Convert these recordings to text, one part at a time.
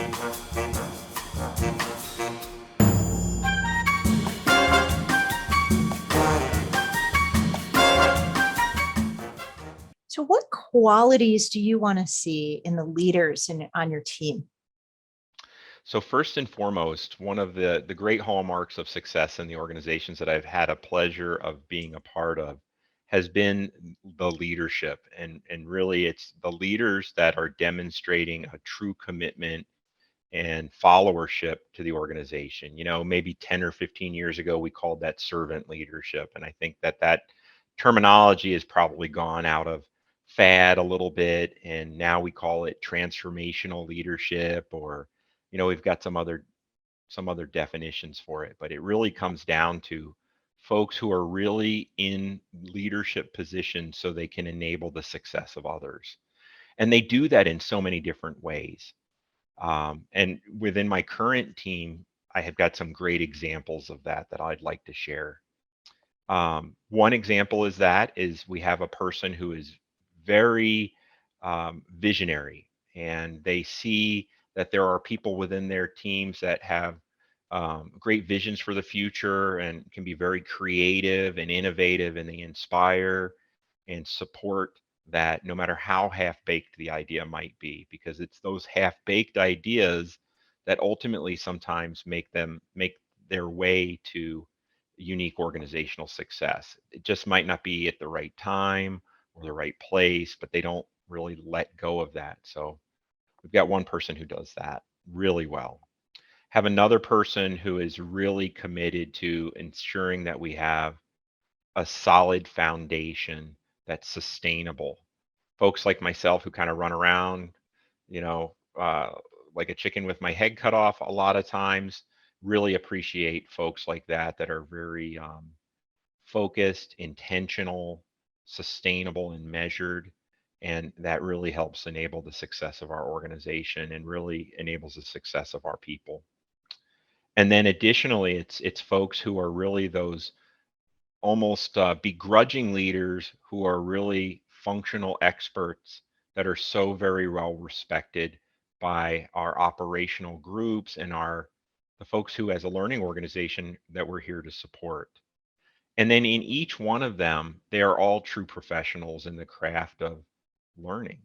So, what qualities do you want to see in the leaders on your team? So first and foremost, one of the great hallmarks of success in the organizations that I've had a pleasure of being a part of has been the leadership. And really it's the leaders that are demonstrating a true commitment and followership to the organization. Maybe 10 or 15 years ago we called that servant leadership, and I think that terminology has probably gone out of fad a little bit, and now we call it transformational leadership, or we've got some other definitions for it, but it really comes down to folks who are really in leadership positions so they can enable the success of others. And they do that in so many different ways. And within my current team, I have got some great examples of that I'd like to share. One example is we have a person who is very visionary, and they see that there are people within their teams that have great visions for the future and can be very creative and innovative, and they inspire and support that no matter how half-baked the idea might be, because it's those half-baked ideas that ultimately sometimes make their way to unique organizational success. It just might not be at the right time or the right place, but they don't really let go of that. So we've got one person who does that really well. Have another person who is really committed to ensuring that we have a solid foundation that's sustainable. Folks like myself who kind of run around, you know, uh, like a chicken with my head cut off a lot of times, really appreciate folks like that are very focused, intentional, sustainable, and measured. And that really helps enable the success of our organization and really enables the success of our people. And then additionally, it's folks who are really those almost begrudging leaders who are really functional experts that are so very well respected by our operational groups and the folks who, as a learning organization, that we're here to support. And then in each one of them, they are all true professionals in the craft of learning.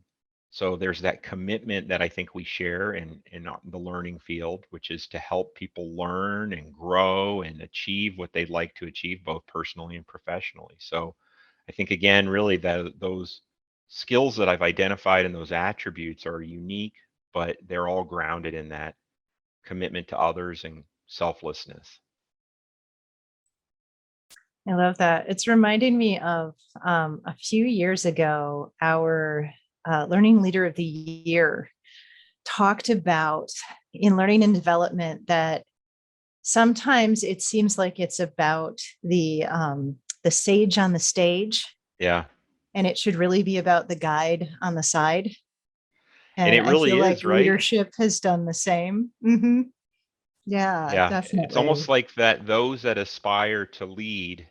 So there's that commitment that I think we share in the learning field, which is to help people learn and grow and achieve what they'd like to achieve, both personally and professionally. So I think, again, really those skills that I've identified and those attributes are unique, but they're all grounded in that commitment to others and selflessness. I love that. It's reminding me of a few years ago, our Learning Leader of the Year talked about in learning and development that sometimes it seems like it's about the sage on the stage, Yeah. and it should really be about the guide on the side. And And it I feel really like is, right? leadership has done the same. Yeah, Yeah, it's almost definitely. like that those that aspire to lead,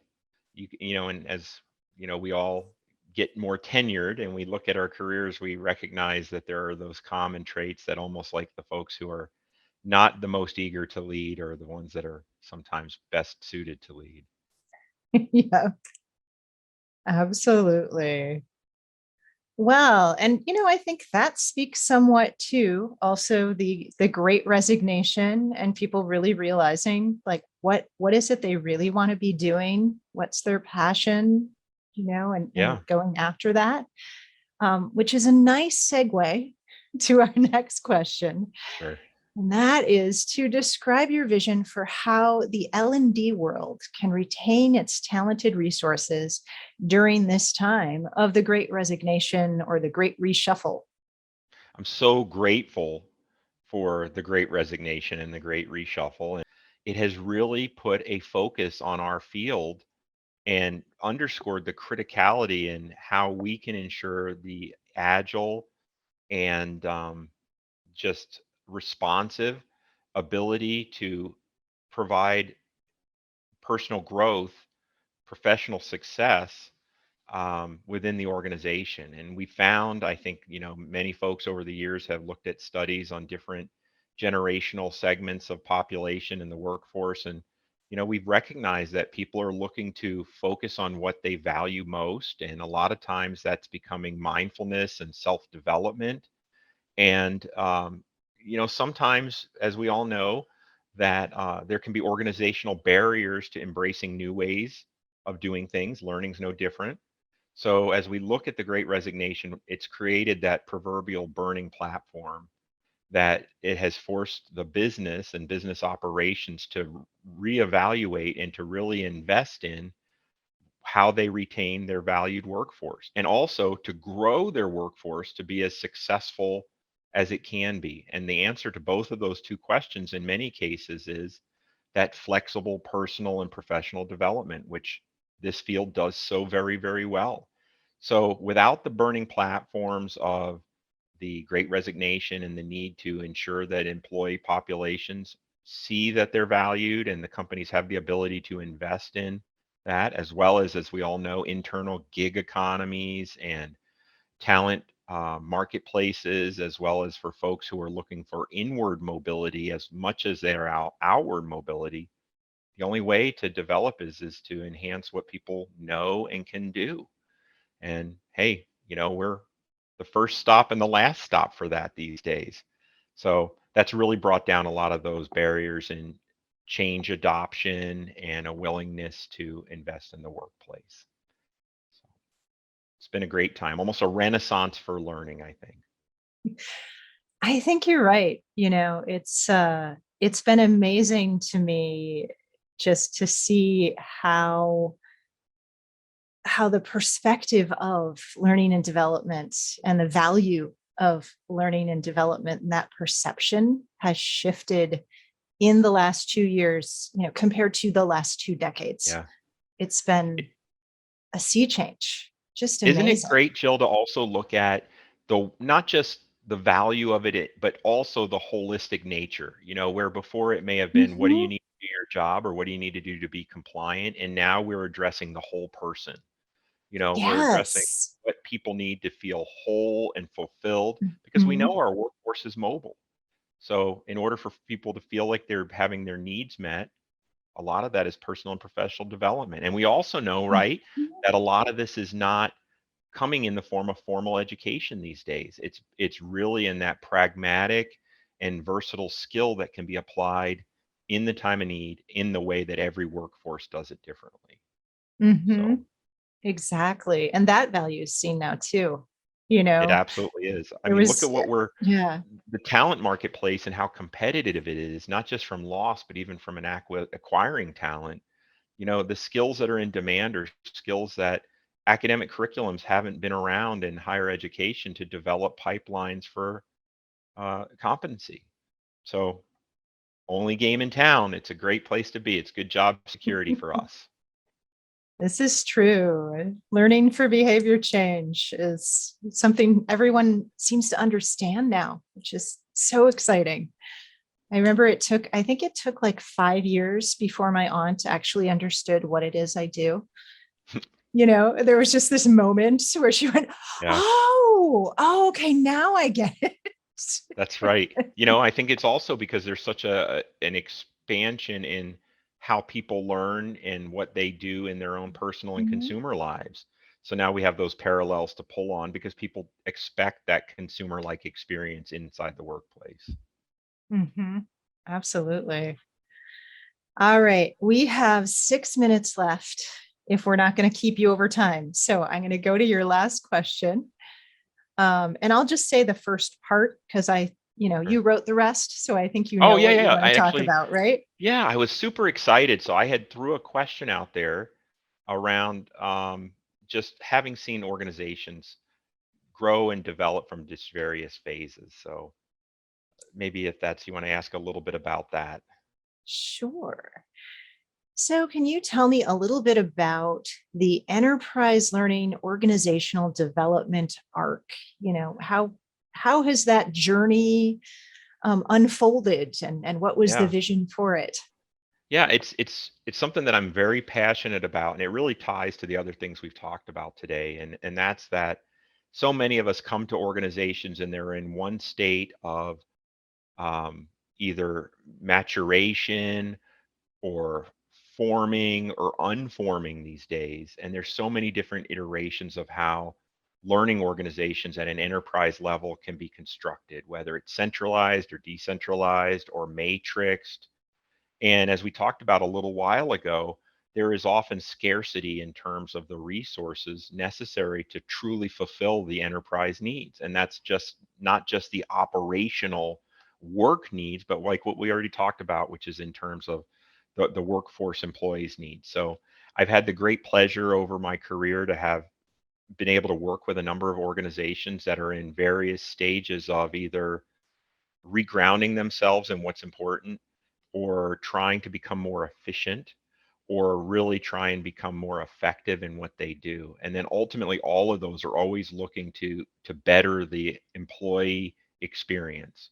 and as we all get more tenured and we look at our careers, we recognize that there are those common traits that almost like the folks who are not the most eager to lead are the ones that are sometimes best suited to lead. Yeah, absolutely. Well, and I think that speaks somewhat to also the great resignation and people really realizing like what is it they really want to be doing? What's their passion, and Yeah, going after that. Which is a nice segue to our next question. sure. And that is to describe your vision for how the L&D world can retain its talented resources during this time of the Great Resignation or the Great Reshuffle. I'm so grateful for the great resignation and the great reshuffle. And it has really put a focus on our field and underscored the criticality in how we can ensure the agile and just responsive ability to provide personal growth, professional success within the organization. And we found, I think, many folks over the years have looked at studies on different generational segments of population in the workforce. And, we've recognized that people are looking to focus on what they value most. And a lot of times that's becoming mindfulness and self development. And, sometimes, as we all know, that there can be organizational barriers to embracing new ways of doing things. Learning's no different. So, as we look at the Great Resignation, it's created that proverbial burning platform that it has forced the business and business operations to reevaluate and to really invest in how they retain their valued workforce, and also to grow their workforce to be as successful as it can be. And the answer to both of those two questions in many cases is that flexible personal and professional development, which this field does so very, very well. So without the burning platforms of the Great Resignation and the need to ensure that employee populations see that they're valued and the companies have the ability to invest in that, as well as we all know, internal gig economies and talent marketplaces, as well as for folks who are looking for inward mobility as much as they're outward mobility. The only way to develop is to enhance what people know and can do. And hey, we're the first stop and the last stop for that these days. So that's really brought down a lot of those barriers in change adoption and a willingness to invest in the workplace. So it's been a great time, almost a renaissance for learning, I think. I think you're right. It's been amazing to me just to see how the perspective of learning and development and the value of learning and development and that perception has shifted in the last 2 years, compared to the last 2 decades. Yeah. It's been a sea change. Just Isn't it amazing. great, Jill, to also look at the not just the value of it, but also the holistic nature, where before it may have been, what do you Mhm. need to do your job or what do you need to do to be compliant? And now we're addressing the whole person. We're addressing Yes. what people need to feel whole and fulfilled because we know Mhm. our workforce is mobile. So, in order for people to feel like they're having their needs met, a lot of that is personal and professional development. And we also know, right, Mhm. that a lot of this is not coming in the form of formal education these days. It's really in that pragmatic and versatile skill that can be applied in the time of need in the way that every workforce does it differently. So Mhm. Exactly. And that value is seen now too. You it know, absolutely is. I there mean, look was at what we're yeah. the talent marketplace and how competitive it is, not just from loss, but even from an acquiring talent. The skills that are in demand are skills that academic curriculums haven't been around in higher education to develop pipelines for competency. So, only game in town. It's a great place to be. It's good job security for us. This is true. Learning for behavior change is something everyone seems to understand now, which is so exciting. I remember I think it took like 5 years before my aunt actually understood what it is I do. There was just this moment where she went, Yeah, oh, okay, now I get it. that's right. I think it's also because there's such an expansion in how people learn and what they do in their own personal and Mhm, consumer lives. So now we have those parallels to pull on because people expect that consumer-like experience inside the workplace. mhm. Absolutely. All right. We have 6 minutes left if we're not going to keep you over time. So I'm going to go to your last question. And I'll just say the first part because Sure. you wrote the rest. So I think you Oh know yeah, what you yeah. want to I talk actually, about, right? yeah, I was super excited. So I had threw a question out there around just having seen organizations grow and develop from just various phases. So maybe if that's you want to ask a little bit about that. Sure. So, can you tell me a little bit about the enterprise learning organizational development arc? How has that journey unfolded, and what was the Yeah. vision for it? Yeah, it's something that I'm very passionate about, and it really ties to the other things we've talked about today. And that's that so many of us come to organizations and they're in one state of either maturation or forming or unforming these days. And there's so many different iterations of how learning organizations at an enterprise level can be constructed, whether it's centralized or decentralized or matrixed. And as we talked about a little while ago, there is often scarcity in terms of the resources necessary to truly fulfill the enterprise needs. And that's just not just the operational work needs, but like what we already talked about, which is in terms of the workforce employees needs. So I've had the great pleasure over my career to have been able to work with a number of organizations that are in various stages of either regrounding themselves in what's important or trying to become more efficient or really try and become more effective in what they do. And then ultimately all of those are always looking to better the employee experience.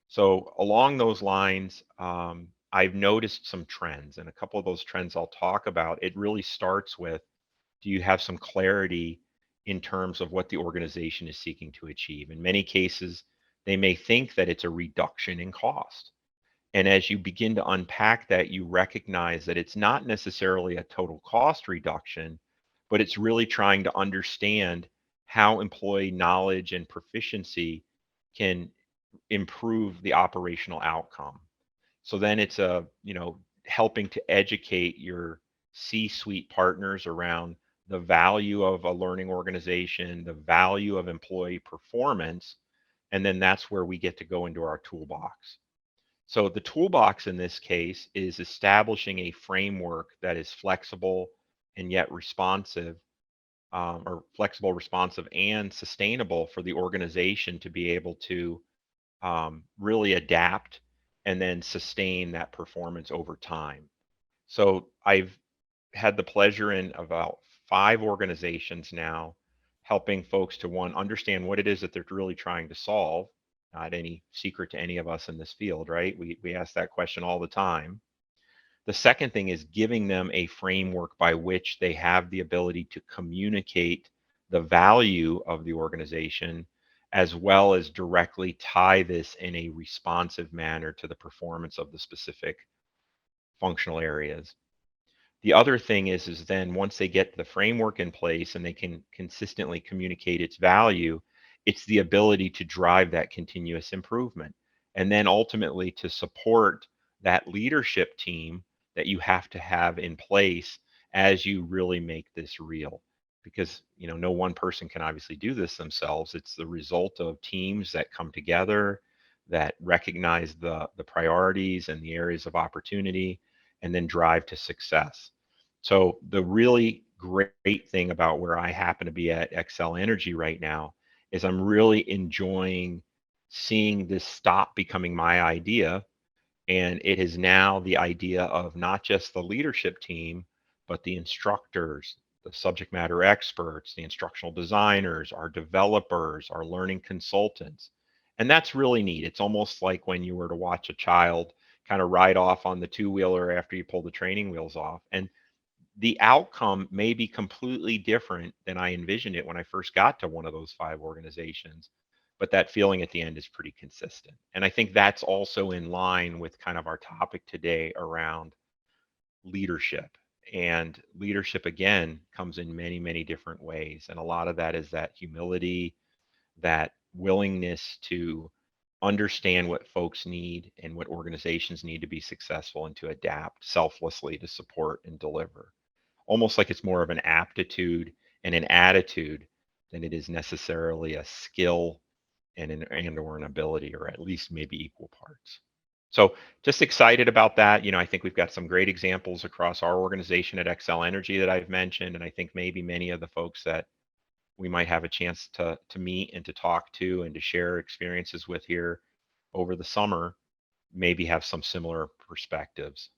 So along those lines, I've noticed some trends, and a couple of those trends I'll talk about. It really starts with, do you have some clarity in terms of what the organization is seeking to achieve? In many cases, they may think that it's a reduction in cost. And as you begin to unpack that, you recognize that it's not necessarily a total cost reduction, but it's really trying to understand how employee knowledge and proficiency can improve the operational outcome. So then it's helping to educate your C-suite partners around the value of a learning organization, the value of employee performance, and then that's where we get to go into our toolbox. So the toolbox in this case is establishing a framework that is flexible and yet responsive, or flexible, responsive, and sustainable for the organization to be able to really adapt and then sustain that performance over time. So I've had the pleasure in about 5 organizations now helping folks to, one, understand what it is that they're really trying to solve. Not any secret to any of us in this field, right? We ask that question all the time. The second thing is giving them a framework by which they have the ability to communicate the value of the organization, as well as directly tie this in a responsive manner to the performance of the specific functional areas. The other thing is then once they get the framework in place and they can consistently communicate its value, it's the ability to drive that continuous improvement. And then ultimately to support that leadership team that you have to have in place as you really make this real. Because no one person can obviously do this themselves. It's the result of teams that come together, that recognize the priorities and the areas of opportunity, and then drive to success. So the really great thing about where I happen to be at Xcel Energy right now is I'm really enjoying seeing this stop becoming my idea. And it is now the idea of not just the leadership team, but the instructors, the subject matter experts, the instructional designers, our developers, our learning consultants. And that's really neat. It's almost like when you were to watch a child kind of ride off on the two-wheeler after you pull the training wheels off. And the outcome may be completely different than I envisioned it when I first got to one of those 5 organizations, but that feeling at the end is pretty consistent. And I think that's also in line with kind of our topic today around leadership. And leadership, again, comes in many, many different ways. And a lot of that is that humility, that willingness to understand what folks need and what organizations need to be successful and to adapt selflessly to support and deliver. Almost like it's more of an aptitude and an attitude than it is necessarily a skill and or an ability, or at least maybe equal parts. So just excited about that. I think we've got some great examples across our organization at Xcel Energy that I've mentioned, and I think maybe many of the folks that we might have a chance to meet and to talk to and to share experiences with here over the summer maybe have some similar perspectives.